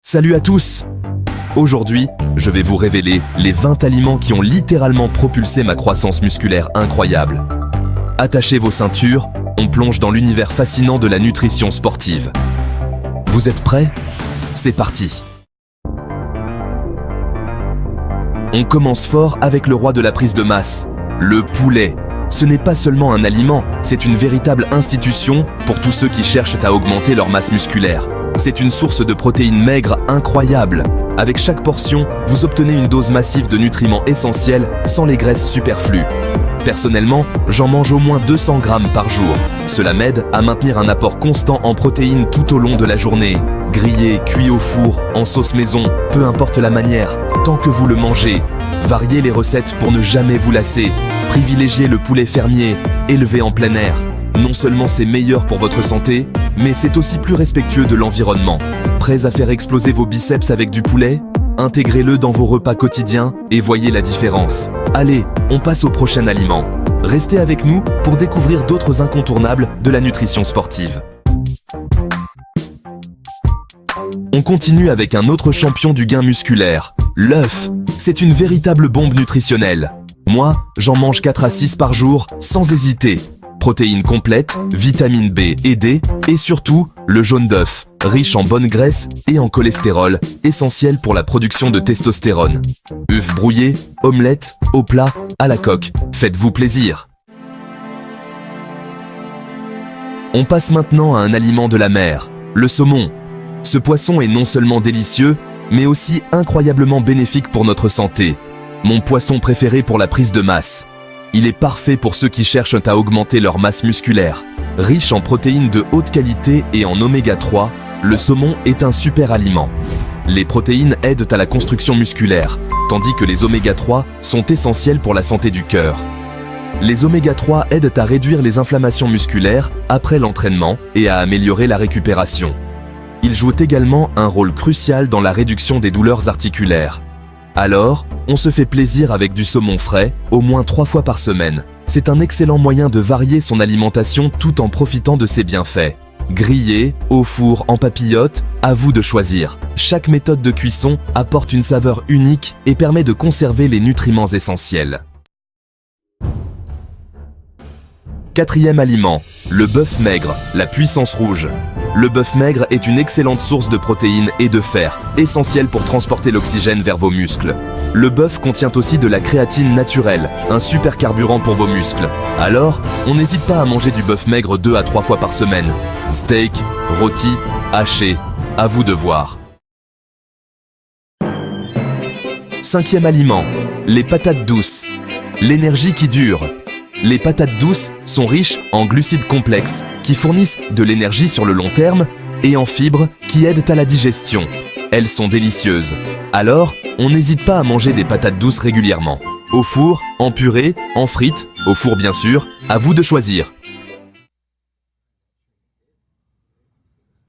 Salut à tous! Aujourd'hui, je vais vous révéler les 20 aliments qui ont littéralement propulsé ma croissance musculaire incroyable. Attachez vos ceintures, on plonge dans l'univers fascinant de la nutrition sportive. Vous êtes prêts? C'est parti! On commence fort avec le roi de la prise de masse, le poulet. Ce n'est pas seulement un aliment, c'est une véritable institution pour tous ceux qui cherchent à augmenter leur masse musculaire. C'est une source de protéines maigres incroyable. Avec chaque portion, vous obtenez une dose massive de nutriments essentiels sans les graisses superflues. Personnellement, j'en mange au moins 200 grammes par jour. Cela m'aide à maintenir un apport constant en protéines tout au long de la journée. Grillé, cuit au four, en sauce maison, peu importe la manière, tant que vous le mangez. Variez les recettes pour ne jamais vous lasser. Privilégiez le poulet fermier, élevé en plein air. Non seulement c'est meilleur pour votre santé, mais c'est aussi plus respectueux de l'environnement. Prêts à faire exploser vos biceps avec du poulet? Intégrez-le dans vos repas quotidiens et voyez la différence. Allez, on passe au prochain aliment. Restez avec nous pour découvrir d'autres incontournables de la nutrition sportive. On continue avec un autre champion du gain musculaire, l'œuf. C'est une véritable bombe nutritionnelle. Moi, j'en mange 4 à 6 par jour sans hésiter. Protéines complètes, vitamines B et D, et surtout, le jaune d'œuf, riche en bonnes graisses et en cholestérol, essentiel pour la production de testostérone. œufs brouillés, omelettes, au plat, à la coque, faites-vous plaisir. On passe maintenant à un aliment de la mer, le saumon. Ce poisson est non seulement délicieux, mais aussi incroyablement bénéfique pour notre santé. Mon poisson préféré pour la prise de masse. Il est parfait pour ceux qui cherchent à augmenter leur masse musculaire. Riche en protéines de haute qualité et en oméga 3, le saumon est un super aliment. Les protéines aident à la construction musculaire, tandis que les oméga 3 sont essentiels pour la santé du cœur. Les oméga 3 aident à réduire les inflammations musculaires après l'entraînement et à améliorer la récupération. Ils jouent également un rôle crucial dans la réduction des douleurs articulaires. Alors, on se fait plaisir avec du saumon frais, au moins 3 fois par semaine. C'est un excellent moyen de varier son alimentation tout en profitant de ses bienfaits. Grillé, au four, en papillote, à vous de choisir. Chaque méthode de cuisson apporte une saveur unique et permet de conserver les nutriments essentiels. Quatrième aliment, le bœuf maigre, la puissance rouge. Le bœuf maigre est une excellente source de protéines et de fer, essentielle pour transporter l'oxygène vers vos muscles. Le bœuf contient aussi de la créatine naturelle, un super carburant pour vos muscles. Alors, on n'hésite pas à manger du bœuf maigre 2 à 3 fois par semaine. Steak, rôti, haché, à vous de voir. Cinquième aliment, les patates douces. L'énergie qui dure. Les patates douces sont riches en glucides complexes qui fournissent de l'énergie sur le long terme et en fibres qui aident à la digestion. Elles sont délicieuses. Alors, on n'hésite pas à manger des patates douces régulièrement. Au four, en purée, en frites, au four bien sûr, à vous de choisir.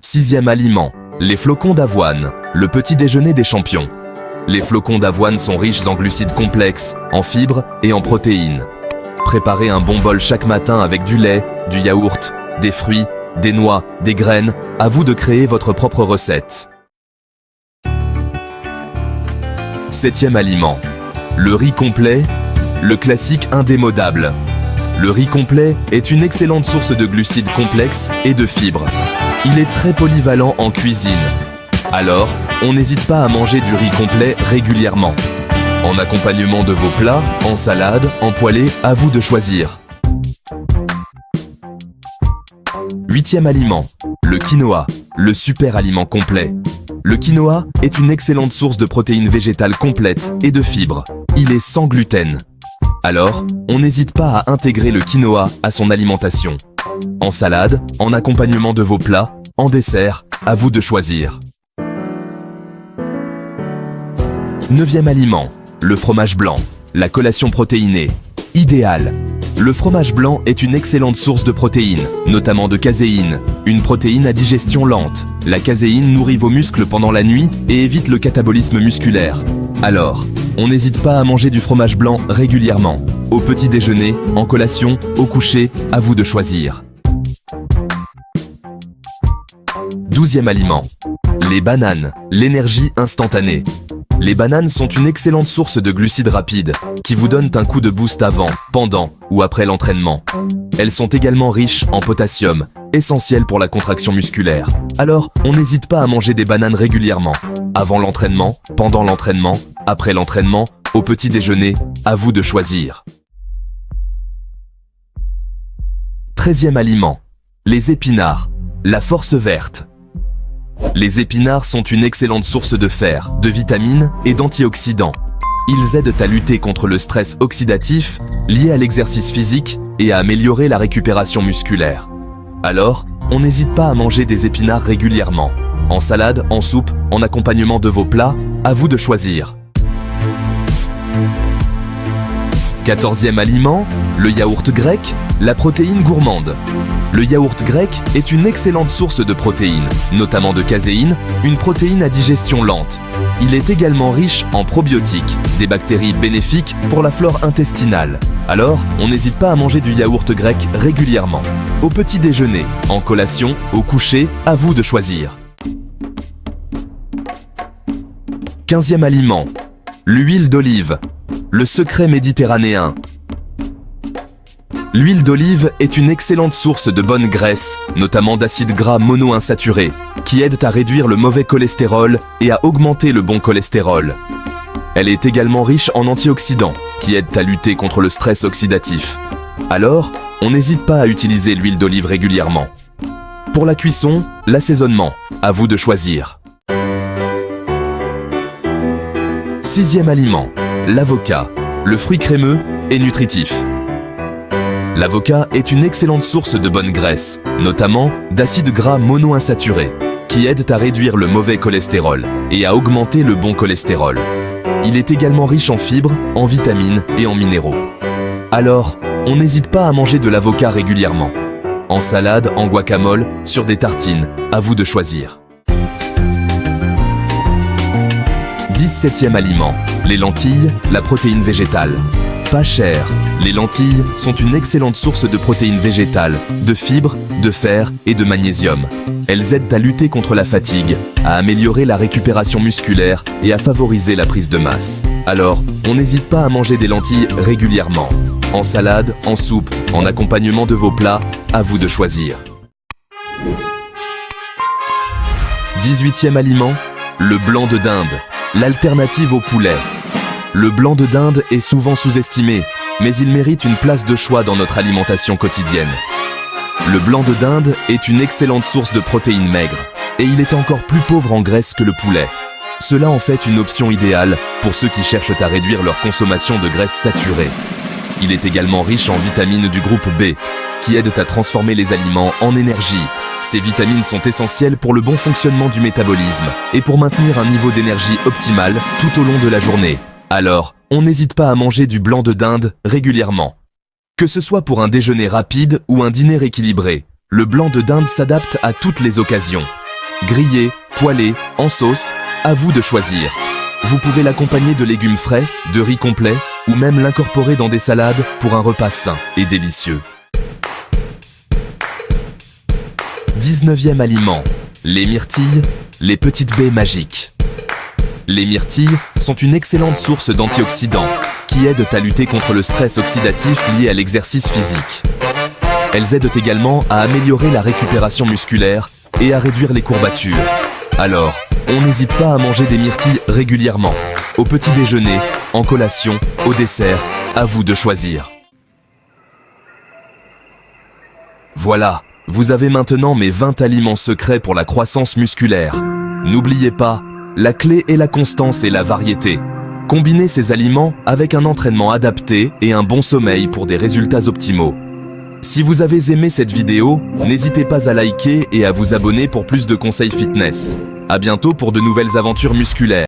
Sixième aliment, les flocons d'avoine, le petit déjeuner des champions. Les flocons d'avoine sont riches en glucides complexes, en fibres et en protéines. Préparez un bon bol chaque matin avec du lait, du yaourt, des fruits, des noix, des graines. À vous de créer votre propre recette. Septième aliment, le riz complet, le classique indémodable. Le riz complet est une excellente source de glucides complexes et de fibres. Il est très polyvalent en cuisine. Alors, on n'hésite pas à manger du riz complet régulièrement. En accompagnement de vos plats, en salade, en poêlée, à vous de choisir. Huitième aliment, le quinoa, le super aliment complet. Le quinoa est une excellente source de protéines végétales complètes et de fibres. Il est sans gluten. Alors, on n'hésite pas à intégrer le quinoa à son alimentation. En salade, en accompagnement de vos plats, en dessert, à vous de choisir. Neuvième aliment, le fromage blanc, la collation protéinée. Idéal. Le fromage blanc est une excellente source de protéines, notamment de caséine, une protéine à digestion lente. La caséine nourrit vos muscles pendant la nuit et évite le catabolisme musculaire. Alors, on n'hésite pas à manger du fromage blanc régulièrement. Au petit déjeuner, en collation, au coucher, à vous de choisir. 12e aliment, Les bananes, l'énergie instantanée. Les bananes sont une excellente source de glucides rapides, qui vous donnent un coup de boost avant, pendant ou après l'entraînement. Elles sont également riches en potassium, essentiel pour la contraction musculaire. Alors, on n'hésite pas à manger des bananes régulièrement. Avant l'entraînement, pendant l'entraînement, après l'entraînement, au petit déjeuner, à vous de choisir. 13e aliment. Les épinards, la force verte. Les épinards sont une excellente source de fer, de vitamines et d'antioxydants. Ils aident à lutter contre le stress oxydatif lié à l'exercice physique et à améliorer la récupération musculaire. Alors, on n'hésite pas à manger des épinards régulièrement. En salade, en soupe, en accompagnement de vos plats, à vous de choisir. 14e aliment, le yaourt grec, la protéine gourmande. Le yaourt grec est une excellente source de protéines, notamment de caséine, une protéine à digestion lente. Il est également riche en probiotiques, des bactéries bénéfiques pour la flore intestinale. Alors, on n'hésite pas à manger du yaourt grec régulièrement. Au petit déjeuner, en collation, au coucher, à vous de choisir. 15e aliment, l'huile d'olive, le secret méditerranéen. L'huile d'olive est une excellente source de bonnes graisses, notamment d'acides gras monoinsaturés, qui aident à réduire le mauvais cholestérol et à augmenter le bon cholestérol. Elle est également riche en antioxydants, qui aident à lutter contre le stress oxydatif. Alors, on n'hésite pas à utiliser l'huile d'olive régulièrement. Pour la cuisson, l'assaisonnement, à vous de choisir. 6e aliment, l'avocat, le fruit crémeux et nutritif. L'avocat est une excellente source de bonnes graisses, notamment d'acides gras monoinsaturés, qui aident à réduire le mauvais cholestérol et à augmenter le bon cholestérol. Il est également riche en fibres, en vitamines et en minéraux. Alors, on n'hésite pas à manger de l'avocat régulièrement. En salade, en guacamole, sur des tartines, à vous de choisir. 17e aliment, les lentilles, la protéine végétale. Pas cher, les lentilles sont une excellente source de protéines végétales, de fibres, de fer et de magnésium. Elles aident à lutter contre la fatigue, à améliorer la récupération musculaire et à favoriser la prise de masse. Alors, on n'hésite pas à manger des lentilles régulièrement. En salade, en soupe, en accompagnement de vos plats, à vous de choisir. 18e aliment, le blanc de dinde, l'alternative au poulet. Le blanc de dinde est souvent sous-estimé, mais il mérite une place de choix dans notre alimentation quotidienne. Le blanc de dinde est une excellente source de protéines maigres, et il est encore plus pauvre en graisse que le poulet. Cela en fait une option idéale pour ceux qui cherchent à réduire leur consommation de graisses saturées. Il est également riche en vitamines du groupe B, qui aident à transformer les aliments en énergie. Ces vitamines sont essentielles pour le bon fonctionnement du métabolisme et pour maintenir un niveau d'énergie optimal tout au long de la journée. Alors, on n'hésite pas à manger du blanc de dinde régulièrement. Que ce soit pour un déjeuner rapide ou un dîner équilibré, le blanc de dinde s'adapte à toutes les occasions. Grillé, poêlé, en sauce, à vous de choisir. Vous pouvez l'accompagner de légumes frais, de riz complet ou même l'incorporer dans des salades pour un repas sain et délicieux. 19e aliment, les myrtilles, les petites baies magiques. Les myrtilles sont une excellente source d'antioxydants qui aident à lutter contre le stress oxydatif lié à l'exercice physique. Elles aident également à améliorer la récupération musculaire et à réduire les courbatures. Alors, on n'hésite pas à manger des myrtilles régulièrement, au petit déjeuner, en collation, au dessert, à vous de choisir. Voilà, vous avez maintenant mes 20 aliments secrets pour la croissance musculaire. N'oubliez pas, la clé est la constance et la variété. Combinez ces aliments avec un entraînement adapté et un bon sommeil pour des résultats optimaux. Si vous avez aimé cette vidéo, n'hésitez pas à liker et à vous abonner pour plus de conseils fitness. À bientôt pour de nouvelles aventures musculaires.